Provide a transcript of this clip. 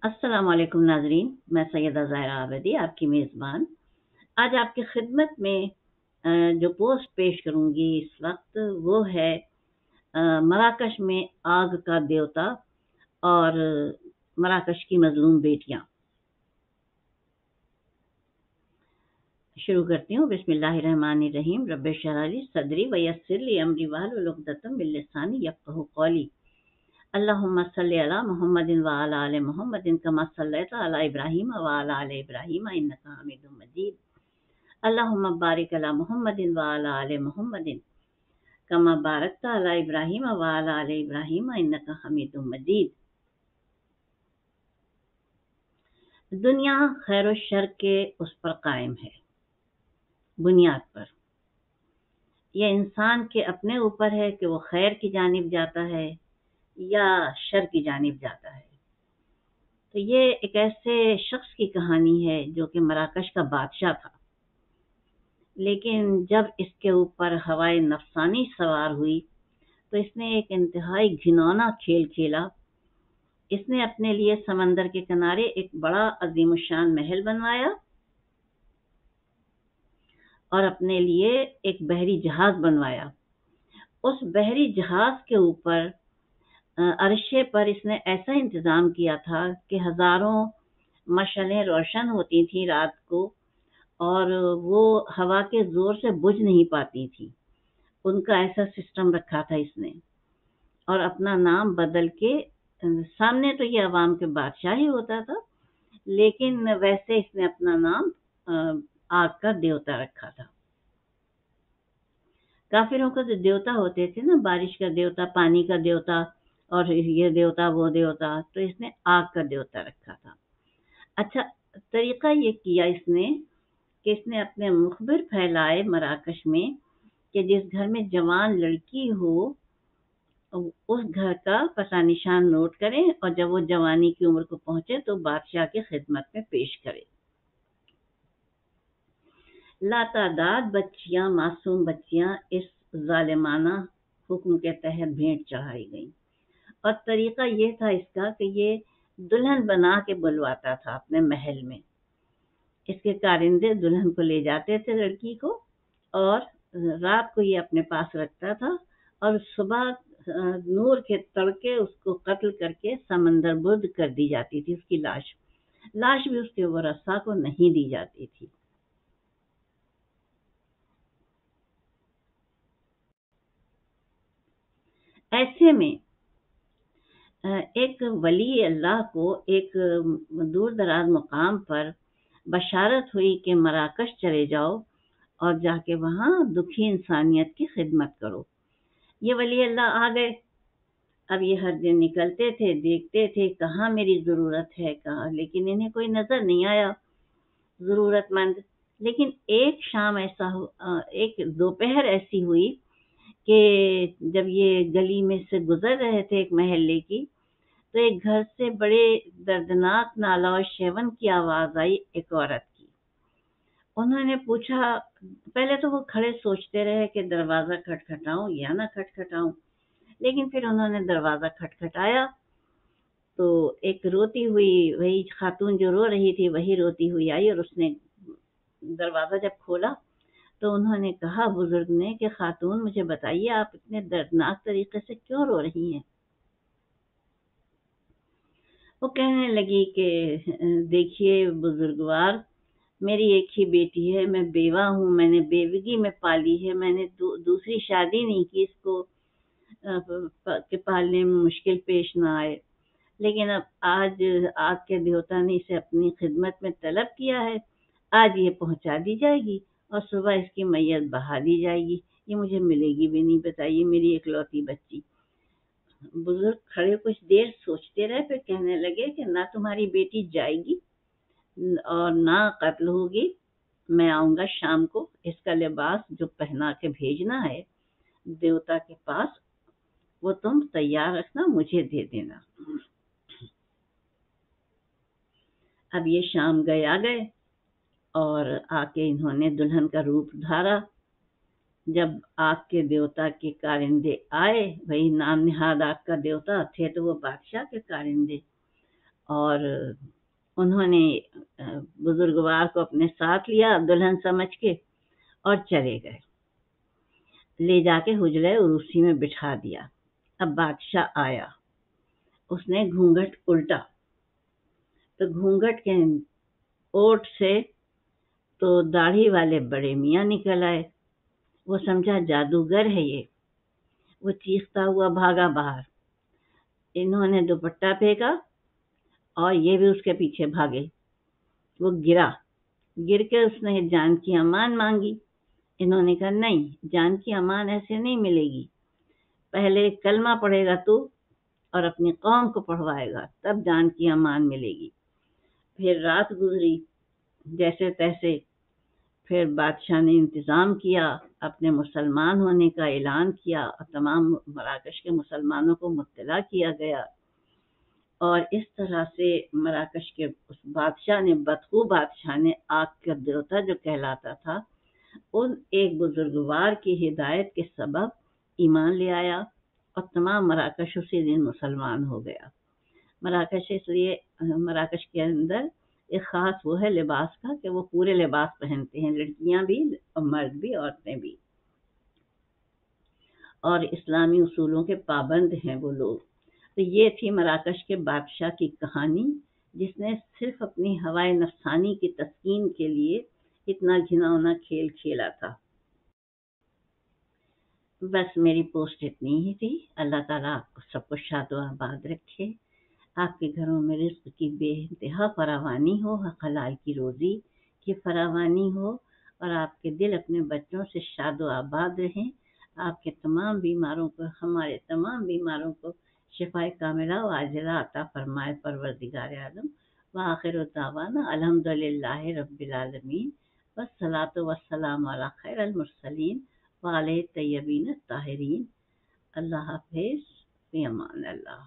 अस्सलाम वालेकुम नाजरीन, मैं सैयदा ज़ाहिरा आबिदी आपकी मेज़बान। आज आपकी खिदमत में जो पोस्ट पेश करूँगी इस वक्त वो है मराकश में आग का देवता और मराकश की मज़लूम बेटियाँ। शुरू करती हूँ। बिस्मिल्लाहिर्रहमानिर्रहीम। रब्बि इश्रह ली सदरी व यस्सिर ली अमरी वहलुल उक़दतम मिन लिसानी यफ़क़हू क़ौली। अल्लाहुम्मा सल्लि अला मुहम्मदिन व अला आलि मुहम्मदिन कमा सल्लैता अला इब्राहीम व अला आलि इब्राहीम इन्नका हमीदुम मजीद। अल्लाहुम्मा बारिक अला मुहम्मदिन व अला आलि मुहम्मदिन कमा बारकता अला इब्राहीम व अला आलि इब्राहीम इन्नका हमीदुम मजीद। दुनिया खैर और शर के उस पर कायम है, बुनियाद पर। यह इंसान के अपने ऊपर है कि वो खैर की जानिब जाता है या शर की जानिब जाता है। तो ये एक ऐसे शख्स की कहानी है जो कि मराकश का बादशाह था, लेकिन जब इसके ऊपर हवाए नफसानी सवार हुई तो इसने एक इंतहाई घिनौना खेल खेला। इसने अपने लिए समंदर के किनारे एक बड़ा अजीमुशान महल बनवाया और अपने लिए एक बहरी जहाज बनवाया। उस बहरी जहाज के ऊपर अरशे पर इसने ऐसा इंतजाम किया था कि हजारों मशलें रोशन होती थी रात को, और वो हवा के जोर से बुझ नहीं पाती थी। उनका ऐसा सिस्टम रखा था इसने। और अपना नाम बदल के, सामने तो ये अवाम के बादशाह ही होता था, लेकिन वैसे इसने अपना नाम आग का देवता रखा था। काफिरों का जो देवता होते थे ना, बारिश का देवता, पानी का देवता, और ये देवता वो देवता, तो इसने आग का देवता रखा था। अच्छा, तरीका ये किया इसने कि इसने अपने मुखबिर फैलाए मराकश में कि जिस घर में जवान लड़की हो उस घर का पता निशान नोट करें, और जब वो जवानी की उम्र को पहुंचे तो बादशाह की खिदमत में पेश करें। लातादाद बच्चियां, मासूम बच्चियां इस जालिमाना हुक्म के तहत भेंट चढ़ाई गईं। और तरीका ये था इसका कि ये दुल्हन बना के बुलवाता था अपने महल में। इसके कारिंदे दुल्हन को ले जाते थे लड़की को, और रात को ये अपने पास रखता था, और सुबह नूर के तड़के उसको कत्ल करके समंदर बुर्द कर दी जाती थी। उसकी लाश भी उसके वरसा को नहीं दी जाती थी। ऐसे में एक वली अल्लाह को एक दूर दराज मुकाम पर बशारत हुई कि मराकश चले जाओ और जाके वहाँ दुखी इंसानियत की खिदमत करो। ये वली अल्लाह आ गए। अब ये हर दिन निकलते थे, देखते थे कहाँ मेरी ज़रूरत है, कहाँ, लेकिन इन्हें कोई नज़र नहीं आया ज़रूरतमंद। लेकिन एक शाम एक दोपहर ऐसी हुई कि जब ये गली में से गुजर रहे थे एक महल्ले की, तो एक घर से बड़े दर्दनाक नाला और शेवन की आवाज़ आई एक औरत की। उन्होंने पूछा, पहले तो वो खड़े सोचते रहे कि दरवाज़ा खटखटाऊं या ना खटखटाऊं, लेकिन फिर उन्होंने दरवाज़ा खटखटाया तो एक रोती हुई, वही खातून जो रो रही थी वही रोती हुई आई, और उसने दरवाज़ा जब खोला तो उन्होंने कहा, बुजुर्ग ने, कि खातून मुझे बताइए आप इतने दर्दनाक तरीके से क्यों रो रही हैं। वो कहने लगी कि देखिए बुजुर्गवार, मेरी एक ही बेटी है, मैं बेवा हूँ, मैंने बेवगी में पाली है, मैंने दूसरी शादी नहीं की इसको के पालने में मुश्किल पेश ना आए। लेकिन अब आज आग के देवता ने इसे अपनी खिदमत में तलब किया है, आज ये पहुंचा दी जाएगी और सुबह इसकी मैयत बहा दी जाएगी। ये मुझे मिलेगी भी नहीं, बताइए, मेरी इकलौती बच्ची। बुजुर्ग खड़े कुछ देर सोचते रहे, फिर कहने लगे कि ना तुम्हारी बेटी जाएगी और ना कत्ल होगी। मैं आऊंगा शाम को, इसका लिबास जो पहना के भेजना है देवता के पास, वो तुम तैयार रखना, मुझे दे देना। अब ये शाम आ गए और आके इन्होंने दुल्हन का रूप धारा। जब आग के देवता के कारिंदे आए, वही नाम निहाद आग का देवता थे तो वो बादशाह के कारिंदे, اور انہوں نے بزرگوار کو اپنے ساتھ لیا دلہن سمجھ کے اور چلے گئے، لے جا کے حجرہ عروسی میں بٹھا دیا۔ اب بادشاہ آیا، اس نے گھونگھٹ الٹا تو گھونگھٹ کے اوٹ سے تو داڑھی والے بڑے میاں نکل آئے۔ وہ سمجھا جادوگر ہے یہ، وہ چیختا ہوا بھاگا باہر۔ انہوں نے دوپٹہ پھینکا اور یہ بھی اس کے پیچھے بھاگے۔ وہ گر کے اس نے جان کی امان مانگی۔ انہوں نے کہا نہیں، جان کی امان ایسے نہیں ملے گی، پہلے کلمہ پڑھے گا تو اور اپنی قوم کو پڑھوائے گا، تب جان کی امان ملے گی۔ پھر رات گزری جیسے تیسے، پھر بادشاہ نے انتظام کیا، اپنے مسلمان ہونے کا اعلان کیا اور تمام مراکش کے مسلمانوں کو مطلع کیا گیا، اور اس طرح سے مراکش کے اس بادشاہ نے، بدخو بادشاہ نے، آگ کا دیوتا جو کہلاتا تھا، ان ایک بزرگوار کی ہدایت کے سبب ایمان لے آیا اور تمام مراکش اسی دن مسلمان ہو گیا۔ مراکش اس لیے مراکش کے اندر ایک خاص وہ ہے لباس کا کہ وہ پورے لباس پہنتے ہیں، لڑکیاں بھی اور مرد بھی، عورتیں بھی، اور اسلامی اصولوں کے پابند ہیں وہ لوگ۔ تو یہ تھی مراکش کے بادشاہ کی کہانی، جس نے صرف اپنی ہوائے نفسانی کی تسکین کے لیے اتنا گھناؤنا کھیل کھیلا تھا۔ بس میری پوسٹ اتنی ہی تھی۔ اللہ تعالیٰ آپ کو سب کو شاد و آباد رکھے، آپ کے گھروں میں رزق کی بے انتہا فراوانی ہو، حلال کی روزی کی فراوانی ہو، اور آپ کے دل اپنے بچوں سے شاد و آباد رہیں۔ آپ کے تمام بیماروں کو، ہمارے تمام بیماروں کو شفائے کاملہ و عاجلہ عطا فرمائے پروردگار عالم۔ وآخر دعوانا الحمدللہ رب العالمین، والصلاۃ والسلام علی خیر المرسلین وعلی الطیبین الطاہرین۔ اللہ حافظ، فی امان اللہ۔